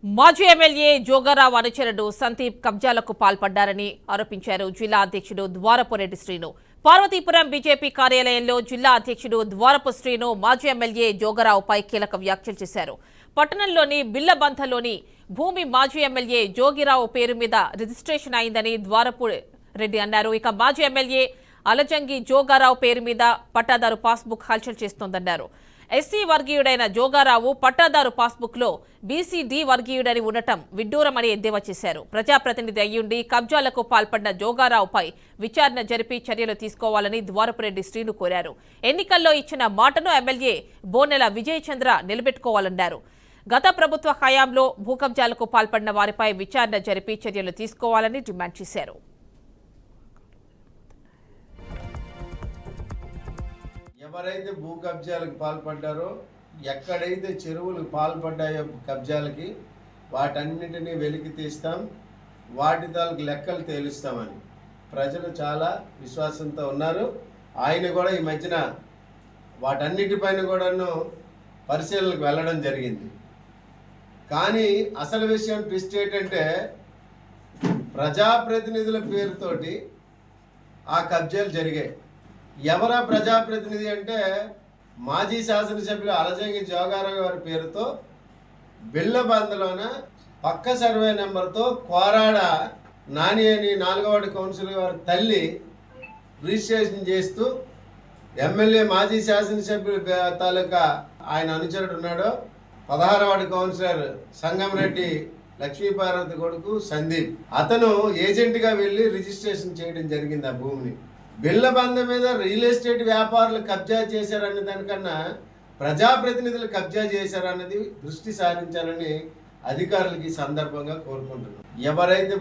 మాజీ ఎమ్మెల్యే జోగారావు అనుచరుడు సందీప్ కబ్జాలకు పాల్పడ్డారని ఆరోపించారు జిల్లా అధ్యక్షుడు ద్వారపురెడ్డి శ్రీను. పార్వతీపురం బీజేపీ కార్యాలయంలో జిల్లా అధ్యక్షుడు ద్వారపు శ్రీను మాజీ ఎమ్మెల్యే జోగారావుపై కీలక వ్యాఖ్యలు చేశారు. పట్టణంలోని బిల్లబంధలోని భూమి మాజీ ఎమ్మెల్యే జోగిరావు పేరు మీద రిజిస్ట్రేషన్ అయిందని ద్వారపు రెడ్డి అన్నారు. ఇక మాజీ ఎమ్మెల్యే అలజంగి జోగారావు పేరు మీద పట్టాదారు పాస్బుక్ హల్చల్ చేస్తోందన్నారు. ఎస్సీ వర్గీయుడైన జోగారావు పట్టాదారు పాస్బుక్ లో బీసీడీ వర్గీయుడని ఉండటం విడ్డూరమని ఎద్దేవా చేశారు. ప్రజాప్రతినిధి అయ్యుండి కబ్జాలకు పాల్పడిన జోగారావుపై విచారణ జరిపి చర్యలు తీసుకోవాలని ద్వారపురెడ్డి శ్రీను కోరారు. ఎన్నికల్లో ఇచ్చిన మాటను ఎమ్మెల్యే బోనెల విజయచంద్ర నిలబెట్టుకోవాలన్నారు. గత ప్రభుత్వ హయాంలో భూ కబ్జాలకు పాల్పడిన వారిపై విచారణ జరిపి చర్యలు తీసుకోవాలని డిమాండ్ చేశారు. ఎవరైతే భూ కబ్జాలకు పాల్పడ్డారో, ఎక్కడైతే చెరువులు పాల్పడ్డాయో కబ్జాలకి, వాటన్నిటినీ వెలికి తీస్తాం, వాటి తాలూకు లెక్కలు తేలుస్తామని ప్రజలు చాలా విశ్వాసంతో ఉన్నారు. ఆయన కూడా ఈ మధ్యన వాటన్నిటిపైన కూడాను పరిశీలనకు వెళ్ళడం జరిగింది. కానీ అసలు విషయం ట్విస్ట్ ఏంటంటే, ప్రజాప్రతినిధుల పేరుతోటి ఆ కబ్జాలు జరిగాయి. ఎవరా ప్రజాప్రతినిధి అంటే, మాజీ శాసనసభ్యులు అలజంగి జోగారావు గారి పేరుతో బిల్లబందలోన పక్క సర్వే నెంబర్తో కోరాడ నాని అని 4వ వార్డు కౌన్సిలర్ గారి తల్లి రిజిస్ట్రేషన్ చేస్తూ, ఎమ్మెల్యే మాజీ శాసనసభ్యులు తాలూకా ఆయన అనుచరుడు ఉన్నాడు 16వ వార్డు కౌన్సిలర్ సంగంరెడ్డి లక్ష్మీపార్వతి కొడుకు సందీప్, అతను ఏజెంట్గా వెళ్ళి రిజిస్ట్రేషన్ చేయడం జరిగింది ఆ భూమిని. బిల్లబంద మీద రియల్ ఎస్టేట్ వ్యాపారులు కబ్జా చేశారనే దానికన్నా ప్రజాప్రతినిధులు కబ్జా చేశారన్నది దృష్టి సారించాలని అధికారులకి సందర్భంగా కోరుకుంటున్నాం. ఎవరైతే